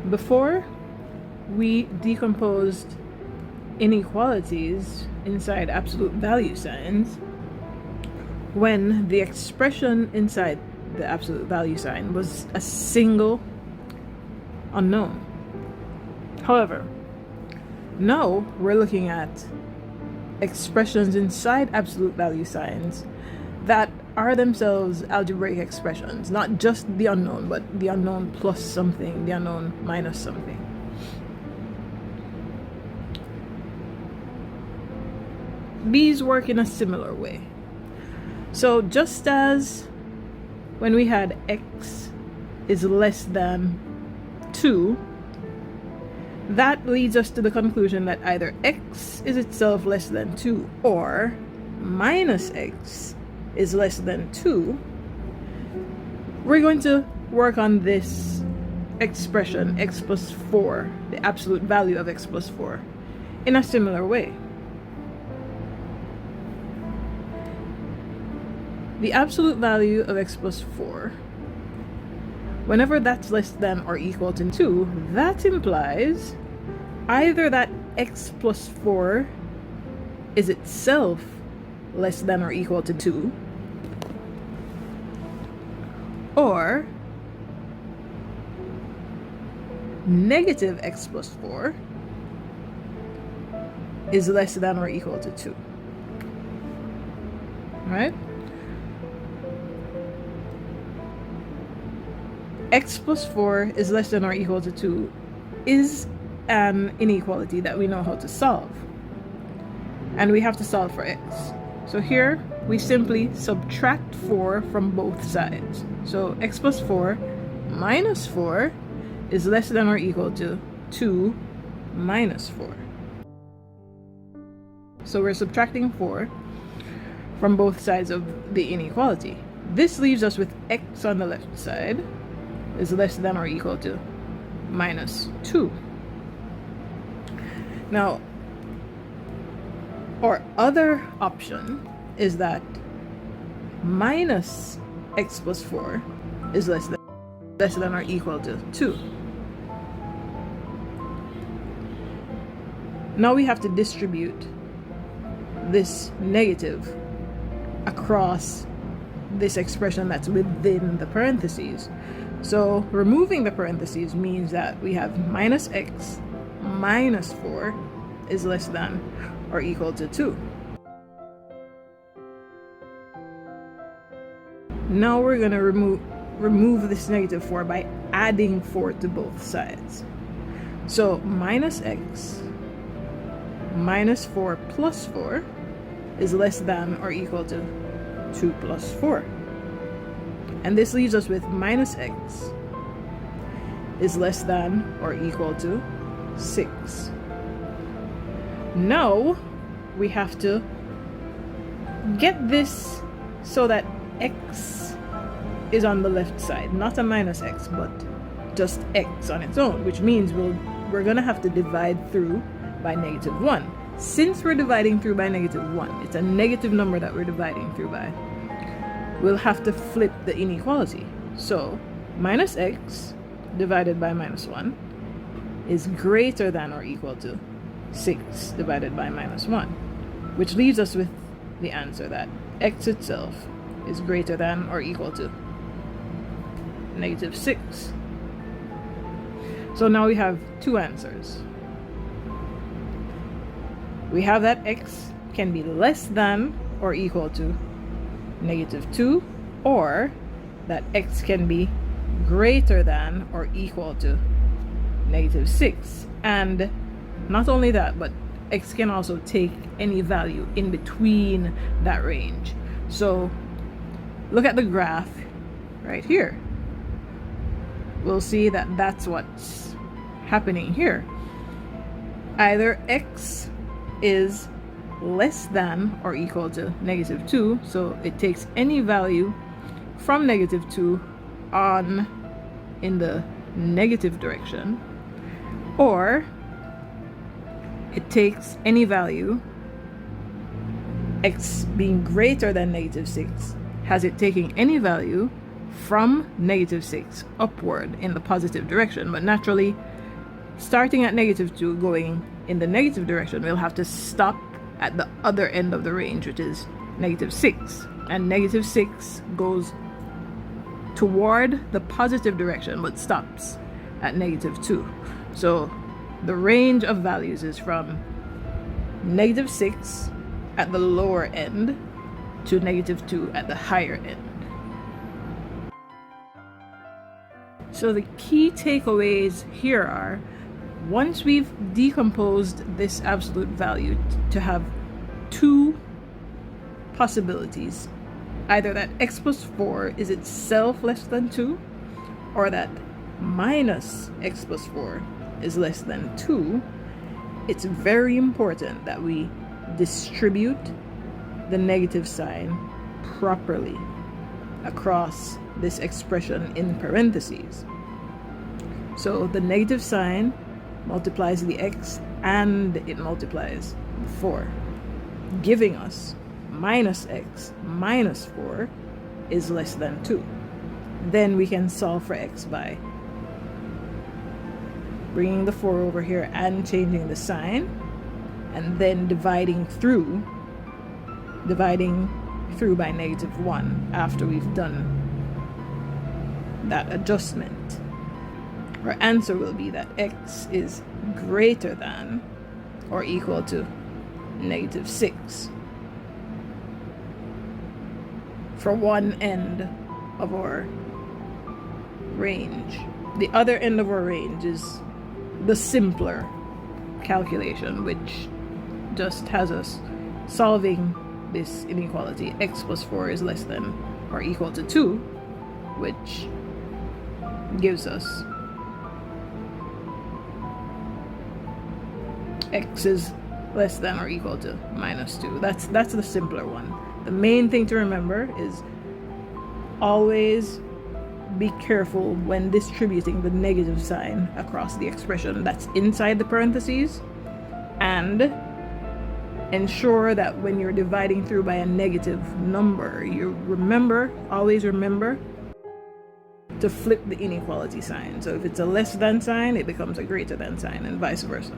Before we decomposed inequalities inside absolute value signs, when the expression inside the absolute value sign was a single unknown. However, now we're looking at expressions inside absolute value signs that are themselves algebraic expressions, not just the unknown, but the unknown plus something, the unknown minus something. These work in a similar way. So just as when we had x is less than 2, that leads us to the conclusion that either x is itself less than 2 or minus x is less than 2. We're going to work on this expression x plus 4, the absolute value of x plus 4, in a similar way. The absolute value of x plus 4, whenever that's less than or equal to 2, that implies either that x plus 4 is itself less than or equal to 2, or negative x plus 4 is less than or equal to 2. Right? X plus 4 is less than or equal to 2 is an inequality that we know how to solve. And we have to solve for x. So here we simply subtract 4 from both sides. So x plus 4 minus 4 is less than or equal to 2 minus 4. So we're subtracting 4 from both sides of the inequality. This leaves us with x on the left side is less than or equal to minus 2. Now, our other option is that minus x plus 4 is less than or equal to 2. Now we have to distribute this negative across this expression that's within the parentheses. So removing the parentheses means that we have minus x minus 4 is less than or equal to 2. Now we're going to remove this negative 4 by adding 4 to both sides. So minus x minus 4 plus 4 is less than or equal to 2 plus 4. And this leaves us with minus x is less than or equal to 6. Now we have to get this so that x is on the left side, not a minus x, but just x on its own, which means we're going to have to divide through by negative 1. Since we're dividing through by negative 1, it's a negative number that we're dividing through by, we'll have to flip the inequality. So minus x divided by minus 1 is greater than or equal to 6 divided by minus 1, which leaves us with the answer that x itself is greater than or equal to negative 6. So now we have two answers. We have that x can be less than or equal to negative 2, or that x can be greater than or equal to negative 6. And not only that, but x can also take any value in between that range. So look at the graph right here. We'll see that that's what's happening here. Either x is less than or equal to negative 2, so it takes any value from negative 2 on in the negative direction, or it takes any value, x being greater than negative 6, has it taking any value from negative 6 upward in the positive direction. But naturally, starting at -2, going in the negative direction, we'll have to stop at the other end of the range, which is -6. And -6 goes toward the positive direction but stops at -2. So the range of values is from -6 at the lower end to -2 at the higher end. So the key takeaways here are, once we've decomposed this absolute value to have two possibilities, either that x plus 4 is itself less than 2, or that minus x plus 4 is less than 2, it's very important that we distribute the negative sign properly across this expression in parentheses. So the negative sign multiplies the x and it multiplies the 4, giving us minus x minus 4 is less than 2. Then we can solve for x by bringing the 4 over here and changing the sign, and then dividing through by -1 after we've done that adjustment. Our answer will be that x is greater than or equal to -6 for one end of our range. The other end of our range is the simpler calculation, which just has us solving this inequality. X plus 4 is less than or equal to 2, which gives us x is less than or equal to -2. That's the simpler one. The main thing to remember is always be careful when distributing the negative sign across the expression that's inside the parentheses, and ensure that when you're dividing through by a negative number, you always remember to flip the inequality sign. So if it's a less than sign, it becomes a greater than sign, and vice versa.